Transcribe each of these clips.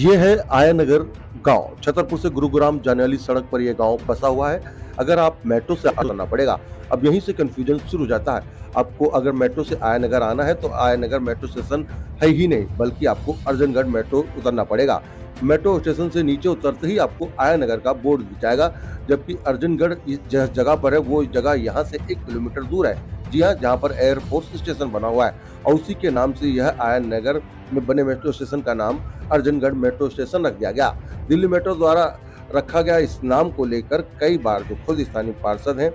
ये है आयानगर गांव। छतरपुर से गुरुग्राम जाने वाली सड़क पर यह गांव बसा हुआ है। अगर आप मेट्रो से आना पड़ेगा, अब यहीं से कंफ्यूजन शुरू हो जाता है। आपको अगर मेट्रो से आयानगर आना है तो आयानगर मेट्रो स्टेशन है ही नहीं, बल्कि आपको अर्जनगढ़ मेट्रो उतरना पड़ेगा। मेट्रो स्टेशन से नीचे उतरते ही आपको आयानगर का बोर्ड दिख जाएगा, जबकि अर्जनगढ़ जिस जगह पर है वो जगह यहाँ से 1 किलोमीटर दूर है। जी हाँ, जहाँ पर एयरफोर्स स्टेशन बना हुआ है और उसी के नाम से यह आयानगर में बने मेट्रो स्टेशन का नाम अर्जनगढ़ मेट्रो स्टेशन रख दिया गया। दिल्ली मेट्रो द्वारा रखा गया इस नाम को लेकर कई बार जो खुद स्थानीय पार्षद हैं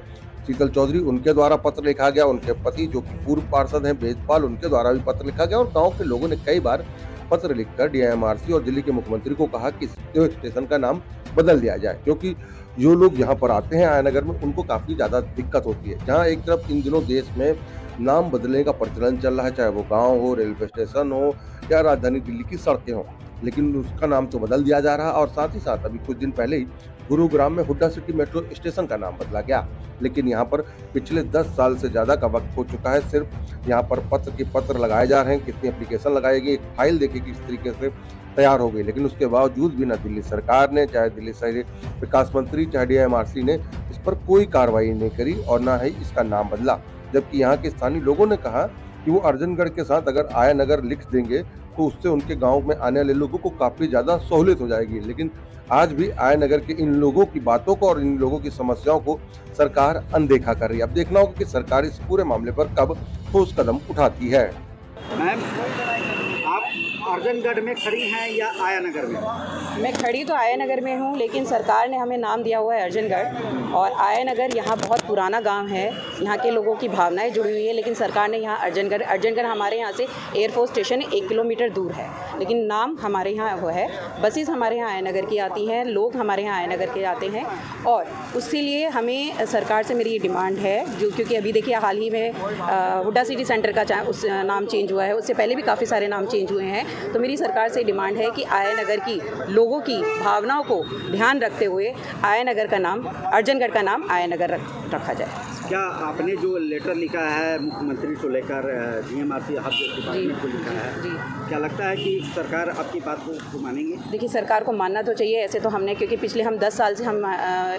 शीतल चौधरी, उनके द्वारा पत्र लिखा गया, उनके पति जो कि पूर्व पार्षद हैं वेदपाल, उनके द्वारा भी पत्र लिखा गया और गांव के लोगों ने कई बार पत्र लिखकर डीएमआरसी और दिल्ली के मुख्यमंत्री को कहा कि स्टेशन का नाम बदल दिया जाए, क्योंकि जो लोग यहाँ पर आते हैं आयानगर में उनको काफी ज्यादा दिक्कत होती है। जहाँ एक तरफ इन दिनों देश में नाम बदलने का प्रचलन चल रहा है, चाहे वो गांव हो, रेलवे स्टेशन हो या राजधानी दिल्ली की सड़कें हो, लेकिन उसका नाम तो बदल दिया जा रहा है। और साथ ही साथ अभी कुछ दिन पहले ही गुरुग्राम में हुड्डा सिटी मेट्रो स्टेशन का नाम बदला गया, लेकिन यहाँ पर पिछले 10 साल से ज्यादा का वक्त हो चुका है। सिर्फ यहाँ पर पत्र के पत्र लगाए जा रहे हैं, कितनी एप्लीकेशन लगाई गई, एक फाइल देखिए किस तरीके से तैयार हो गई, लेकिन उसके बावजूद भी न दिल्ली सरकार ने, चाहे दिल्ली शहरी विकास मंत्री, चाहे डीएमआरसी ने इस पर कोई कार्रवाई नहीं करी और न ही इसका नाम बदला। जबकि यहाँ के स्थानीय लोगों ने कहा कि वो अर्जनगढ़ के साथ अगर आयानगर लिख देंगे तो उससे उनके गांव में आने वाले लोगों को काफी ज्यादा सहूलियत हो जाएगी। लेकिन आज भी आयानगर के इन लोगों की बातों को और इन लोगों की समस्याओं को सरकार अनदेखा कर रही है। अब देखना होगा कि सरकार इस पूरे मामले पर कब ठोस कदम उठाती है। मैम, आप अर्जनगढ़ में खड़ी हैं या आयानगर में? मैं खड़ी तो आयानगर में हूँ, लेकिन सरकार ने हमें नाम दिया हुआ है अर्जनगढ़, और आयानगर यहाँ बहुत पुराना गांव है, यहाँ के लोगों की भावनाएं जुड़ी हुई है, लेकिन सरकार ने यहाँ अर्जनगढ़ हमारे यहाँ से एयरफोर्स स्टेशन 1 किलोमीटर दूर है, लेकिन नाम हमारे यहाँ वो है। बसेस हमारे यहाँ आयानगर की आती हैं, लोग हमारे यहाँ आयानगर के आते हैं, और उसके लिए हमें सरकार से मेरी ये डिमांड है, जो क्योंकि अभी देखिए हाल ही में हुड्डा सिटी सेंटर का उस नाम चेंज हुआ है, उससे पहले भी काफ़ी सारे नाम चेंज हुए हैं। तो मेरी सरकार से डिमांड है कि आयानगर की लोगों की भावनाओं को ध्यान रखते हुए आयानगर का नाम, अर्जनगढ़ का नाम आयानगर रखा जाए। क्या आपने जो लेटर लिखा है मुख्यमंत्री को लेकर डीएमआरसी डिपार्टमेंट को लिखा है, जी, क्या लगता है कि सरकार आपकी बात को मानेंगे? देखिए, सरकार को मानना तो चाहिए। ऐसे तो हमने, क्योंकि पिछले हम 10 साल से हम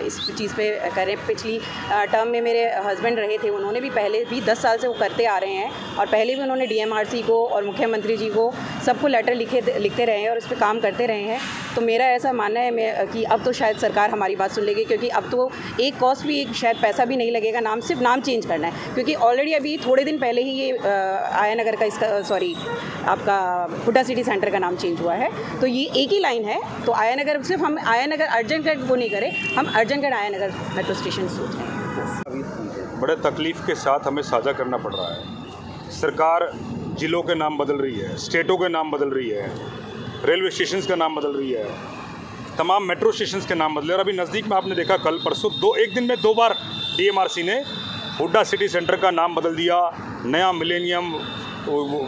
इस चीज़ पे करें, पिछली टर्म में मेरे हस्बैंड रहे थे, उन्होंने भी पहले भी 10 साल से वो करते आ रहे हैं, और पहले भी उन्होंने डीएमआरसी को और मुख्यमंत्री जी को सबको लेटर लिखते रहे हैं और इस पर काम करते रहे हैं। तो मेरा ऐसा मानना है कि अब तो शायद सरकार हमारी बात सुन लेगी, क्योंकि अब तो एक कॉस्ट भी, एक शायद पैसा भी नहीं लगेगा, सिर्फ नाम चेंज करना है। क्योंकि ऑलरेडी अभी थोड़े दिन पहले ही ये आयानगर का आपका हुड्डा सिटी सेंटर का नाम चेंज हुआ है, तो ये एक ही लाइन है। तो आयानगर, सिर्फ हम आयानगर अर्जनगढ़ वो नहीं करें, हम अर्जनगढ़ आयानगर मेट्रो स्टेशन सोच रहे हैं। बड़े तकलीफ़ के साथ हमें साझा करना पड़ रहा है। सरकार जिलों के नाम बदल रही है, स्टेटों के नाम बदल रही है, रेलवे स्टेशन का नाम बदल रही है, तमाम मेट्रो स्टेशन के नाम बदले। और अभी नज़दीक में आपने देखा कल परसों एक दिन में 2 बार डीएमआरसी ने हुड्डा सिटी सेंटर का नाम बदल दिया, नया मिलेनियम,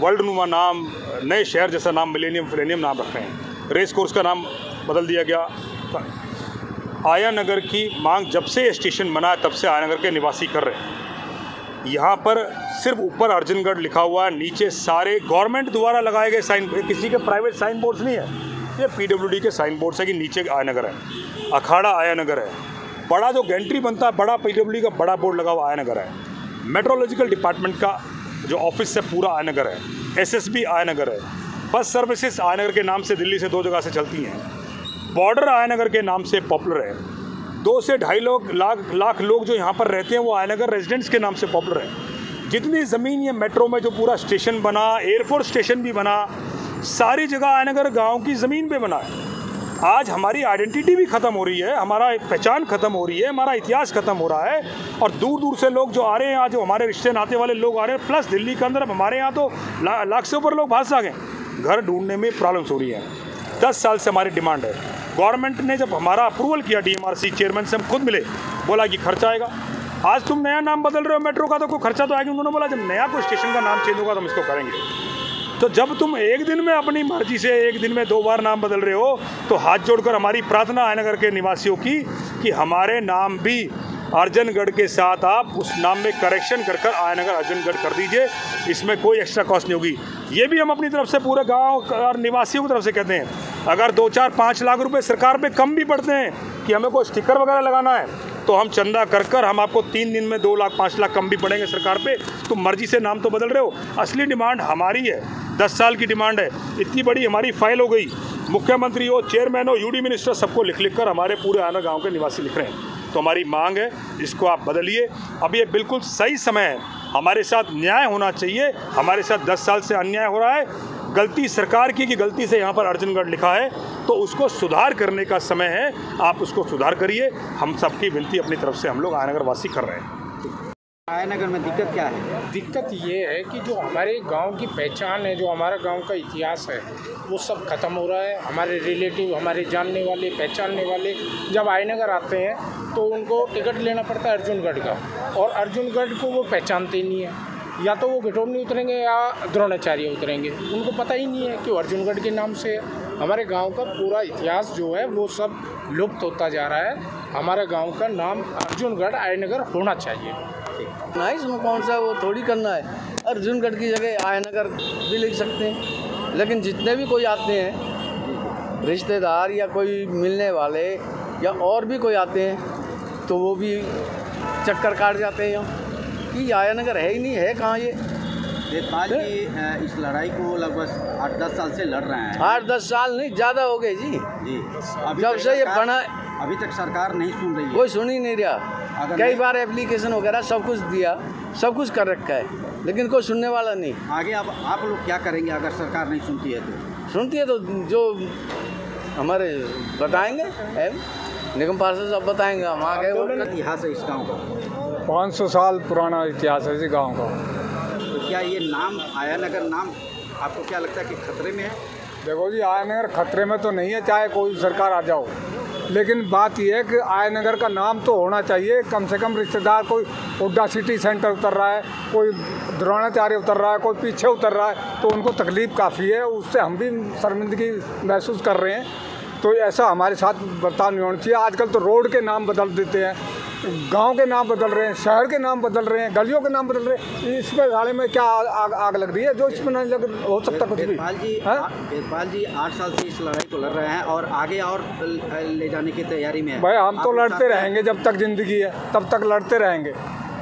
वर्ल्ड नुमा नाम, नए शहर जैसा नाम मिलेनियम नाम रख रहे हैं। रेस कोर्स का नाम बदल दिया गया। आयानगर की मांग जब से स्टेशन बना है तब से आयानगर के निवासी कर रहे हैं। यहाँ पर सिर्फ ऊपर अर्जनगढ़ लिखा हुआ है, नीचे सारे गवर्नमेंट द्वारा लगाए गए साइन, किसी के प्राइवेट साइन बोर्ड्स नहीं है, ये पीडब्ल्यूडी के साइन बोर्ड्स है कि नीचे आयानगर है, अखाड़ा आयानगर है। बड़ा जो गैंट्री बनता है, बड़ा पीडब्ल्यूडी का बड़ा बोर्ड लगा हुआ आयानगर है। मेट्रोलॉजिकल डिपार्टमेंट का जो ऑफिस है पूरा आयानगर है, एसएसबी आयानगर है। बस सर्विसेज आयानगर के नाम से दिल्ली से 2 जगह से चलती हैं। बॉर्डर आयानगर के नाम से पॉपुलर है। 2 से ढाई लाख लोग जो यहाँ पर रहते हैं वो आयानगर रेजिडेंट्स के नाम से पॉपुलर है। जितनी ज़मीन ये मेट्रो में जो पूरा स्टेशन बना, एयरफोर्स स्टेशन भी बना, सारी जगह आयानगर गांव की ज़मीन पे बना है। आज हमारी आइडेंटिटी भी ख़त्म हो रही है, हमारा पहचान ख़त्म हो रही है, हमारा इतिहास ख़त्म हो रहा है। और दूर दूर से लोग जो आ रहे हैं, आज जो हमारे रिश्ते नाते वाले लोग आ रहे हैं, प्लस दिल्ली के अंदर अब हमारे यहाँ तो लाख से ऊपर लोग भाग आ गए। घर ढूंढने में प्रॉब्लम्स हो रही है। 10 साल से हमारी डिमांड है। गवर्नमेंट ने जब हमारा अप्रूवल किया, डीएमआरसी चेयरमैन से हम खुद मिले, बोला कि खर्चा आएगा। आज तुम नया नाम बदल रहे हो मेट्रो का, तो कोई खर्चा तो आएगा। उन्होंने बोला जब नया कोई स्टेशन का नाम चेंज होगा तो हम इसको करेंगे। तो जब तुम एक दिन में अपनी मर्जी से एक दिन में 2 बार नाम बदल रहे हो, तो हाथ जोड़कर हमारी प्रार्थना आयानगर के निवासियों की कि हमारे नाम भी अर्जनगढ़ के साथ आप उस नाम में करेक्शन कर आयानगर अर्जनगढ़ कर दीजिए, इसमें कोई एक्स्ट्रा कॉस्ट नहीं होगी। ये भी हम अपनी तरफ से पूरे गाँव और निवासियों की तरफ से कहते हैं, अगर 2-4-5 लाख रुपए सरकार पे कम भी पड़ते हैं कि हमें कोई स्टिकर वगैरह लगाना है तो हम चंदा कर हम आपको 3 दिन में 2 लाख 5 लाख कम भी पड़ेंगे सरकार पे। तो मर्जी से नाम तो बदल रहे हो, असली डिमांड हमारी है, 10 साल की डिमांड है, इतनी बड़ी हमारी फाइल हो गई। मुख्यमंत्री हो, चेयरमैन हो, यूडी मिनिस्टर, सबको लिख कर हमारे पूरे आयानगर गाँव के निवासी लिख रहे हैं। तो हमारी मांग है, इसको आप बदलिए। अब ये बिल्कुल सही समय है, हमारे साथ न्याय होना चाहिए। हमारे साथ 10 साल से अन्याय हो रहा है, गलती सरकार की कि गलती से यहाँ पर अर्जनगढ़ लिखा है, तो उसको सुधार करने का समय है। आप उसको सुधार करिए, हम सबकी विनती अपनी तरफ से हम लोग आयानगर वासी कर रहे हैं। आयानगर में दिक्कत क्या है? दिक्कत ये है कि जो हमारे गांव की पहचान है, जो हमारा गांव का इतिहास है, वो सब ख़त्म हो रहा है। हमारे रिलेटिव, हमारे जानने वाले, पहचानने वाले जब आयानगर आते हैं तो उनको टिकट लेना पड़ता है अर्जुनगढ़ का, और अर्जुनगढ़ को वो पहचानते ही नहीं है। या तो वो घिटोनी उतरेंगे या द्रोणाचार्य उतरेंगे, उनको पता ही नहीं है कि अर्जुनगढ़ के नाम से हमारे गांव का पूरा इतिहास जो है वो सब लुप्त होता जा रहा है। हमारे गांव का नाम अर्जुनगढ़ आयानगर होना चाहिए। ना इसमें कौन सा वो थोड़ी करना है, अर्जुनगढ़ की जगह आयानगर भी लिख सकते हैं। लेकिन जितने भी कोई आते हैं रिश्तेदार या कोई मिलने वाले या और भी कोई आते हैं तो वो भी चक्कर काट जाते हैं यहाँ कि आयानगर है ही नहीं, है कहाँ ये। वेदपाल जी इस लड़ाई को लगभग 8-10 साल से लड़ रहे हैं। 8-10 साल नहीं, ज़्यादा हो गए जी। अभी जब से ये बना अभी तक सरकार नहीं सुन रही है, कोई सुन ही नहीं रहा। कई बार एप्लीकेशन वगैरह सब कुछ दिया, सब कुछ कर रखा है, लेकिन कोई सुनने वाला नहीं। आगे अब आप लोग क्या करेंगे अगर सरकार नहीं सुनती है तो? सुनती है तो जो हमारे बताएंगे निगम पार्षद सब बताएंगे, हम आगे। वो इतिहास है इस गाँव का, 500 साल पुराना इतिहास है इस गाँव का। तो क्या ये नाम आयानगर नाम आपको क्या लगता है कि खतरे में है? देखो जी, आयानगर खतरे में तो नहीं है, चाहे कोई सरकार आ जाओ, लेकिन बात यह है कि आयानगर का नाम तो होना चाहिए। कम से कम रिश्तेदार, कोई हुड्डा सिटी सेंटर उतर रहा है, कोई द्रोणाचार्य उतर रहा है, कोई पीछे उतर रहा है, तो उनको तकलीफ़ काफ़ी है, उससे हम भी शर्मिंदगी महसूस कर रहे हैं। तो ऐसा हमारे साथ बर्ताव नहीं होना चाहिए। आजकल तो रोड के नाम बदल देते हैं, गांव के नाम बदल रहे हैं, शहर के नाम बदल रहे हैं, गलियों के नाम बदल रहे हैं। इसमें गाड़ी में क्या आग लग रही है जो इसमें नहीं लग हो सकता कुछ भी। वेदपाल जी 8 साल से इस लड़ाई को लड़ रहे हैं और आगे और ले जाने की तैयारी में है। भाई हम तो लड़ते रहेंगे, जब तक ज़िंदगी है तब तक लड़ते रहेंगे।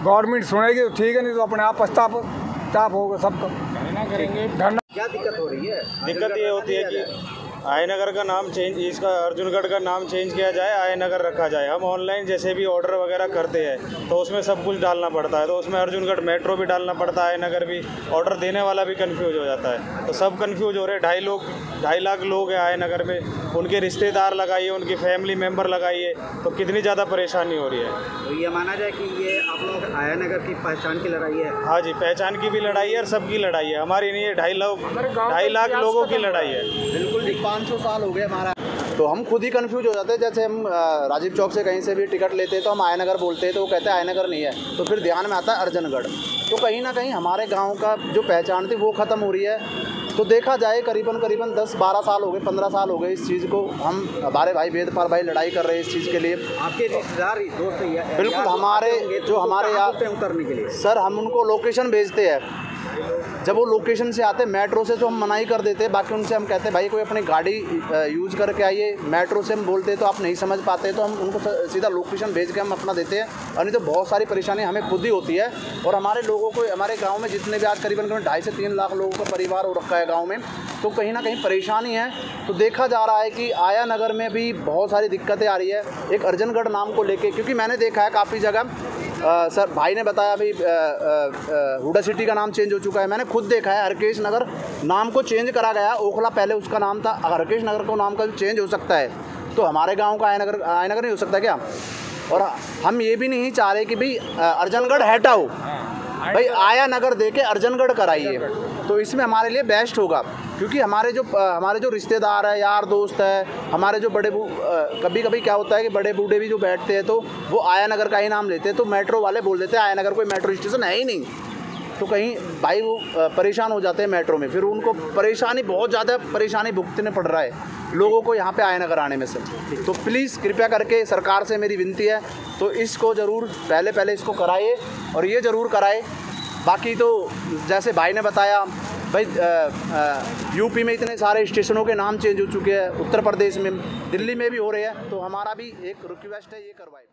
गवर्नमेंट सुनेगी तो ठीक है, नहीं तो अपने आप पछताप होगा सबका। करेंगे। क्या दिक्कत हो रही है? दिक्कत ये होती है कि आयानगर का नाम चेंज, इसका अर्जुनगढ़ का नाम चेंज किया जाए, आयानगर रखा जाए। हम ऑनलाइन जैसे भी ऑर्डर वगैरह करते हैं तो उसमें सब कुछ डालना पड़ता है, तो उसमें अर्जुनगढ़ मेट्रो भी डालना पड़ता है, आयानगर भी। ऑर्डर देने वाला भी कंफ्यूज हो जाता है, तो सब कंफ्यूज हो रहे हैं। 2.5 लाख लोग हैं आयानगर में, उनके रिश्तेदार लगाइए, उनकी फैमिली मेम्बर लगाइए, तो कितनी ज़्यादा परेशानी हो रही है। तो ये माना जाए कि ये आप लोग आयानगर की पहचान की लड़ाई है? हाँ जी, पहचान की भी लड़ाई है और सबकी लड़ाई है, हमारी नहीं है। 2.5 लाख लोगों की लड़ाई है। बिल्कुल 500 साल हो गए हमारा। तो हम खुद ही कंफ्यूज हो जाते हैं। जैसे हम राजीव चौक से कहीं से भी टिकट लेते हैं तो हम आयानगर बोलते हैं, तो वो कहते हैं आयानगर नहीं है, तो फिर ध्यान में आता है अर्जनगढ़। तो कहीं ना कहीं हमारे गांव का जो पहचान थी वो ख़त्म हो रही है। तो देखा जाए करीबन 10-12 साल हो गए, 15 साल हो गए इस चीज़ को। हमारे भाई वेदपाल भाई लड़ाई कर रहे हैं इस चीज़ के लिए। आपके रिश्तेदार दोस्त बिल्कुल हमारे जो हमारे यहाँ उतरने के लिए सर हम उनको लोकेशन भेजते हैं। जब वो लोकेशन से आते हैं मेट्रो से तो हम मना ही कर देते हैं। बाकी उनसे हम कहते हैं भाई कोई अपनी गाड़ी यूज़ करके आइए। मेट्रो से हम बोलते हैं तो आप नहीं समझ पाते, तो हम उनको सीधा लोकेशन भेज के हम अपना देते हैं। और नहीं तो बहुत सारी परेशानी हमें खुद ही होती है। और हमारे लोगों को, हमारे गांव में जितने भी आज करीबन 2.5 से 3 लाख लोगों का परिवार हो रखा है गाँव में, तो कहीं ना कहीं परेशानी है। तो देखा जा रहा है कि आयानगर में भी बहुत सारी दिक्कतें आ रही है एक अर्जनगढ़ नाम को लेके। क्योंकि मैंने देखा है काफ़ी जगह, सर भाई ने बताया अभी हुडा सिटी का नाम चेंज हो चुका है। मैंने खुद देखा है हरकेश नगर नाम को चेंज करा गया। ओखला पहले उसका नाम था, हरकेश नगर को नाम का चेंज हो सकता है, तो हमारे गांव का आयानगर नहीं हो सकता क्या? और हम ये भी नहीं चाह रहे कि भाई अर्जनगढ़ हटाओ, भाई आयानगर दे के अर्जनगढ़ कराइए, तो इसमें हमारे लिए बेस्ट होगा। क्योंकि हमारे जो रिश्तेदार है, यार दोस्त है, हमारे जो बड़े कभी कभी क्या होता है कि बड़े बूढ़े भी जो बैठते हैं तो वो आयानगर का ही नाम लेते हैं, तो मेट्रो वाले बोल देते हैं आयानगर कोई मेट्रो स्टेशन है ही नहीं। तो कहीं भाई वो परेशान हो जाते हैं मेट्रो में, फिर उनको बहुत ज़्यादा परेशानी भुगतने पड़ रहा है। लोगों को यहाँ पे आयनगर आने में से। तो प्लीज़ कृपया करके सरकार से मेरी विनती है, तो इसको ज़रूर पहले इसको कराइए और ये ज़रूर कराए। बाकी तो जैसे भाई ने बताया भाई, यूपी में इतने सारे स्टेशनों के नाम चेंज हो चुके हैं, उत्तर प्रदेश में, दिल्ली में भी हो रहे हैं, तो हमारा भी एक रिक्वेस्ट है, ये करवाए।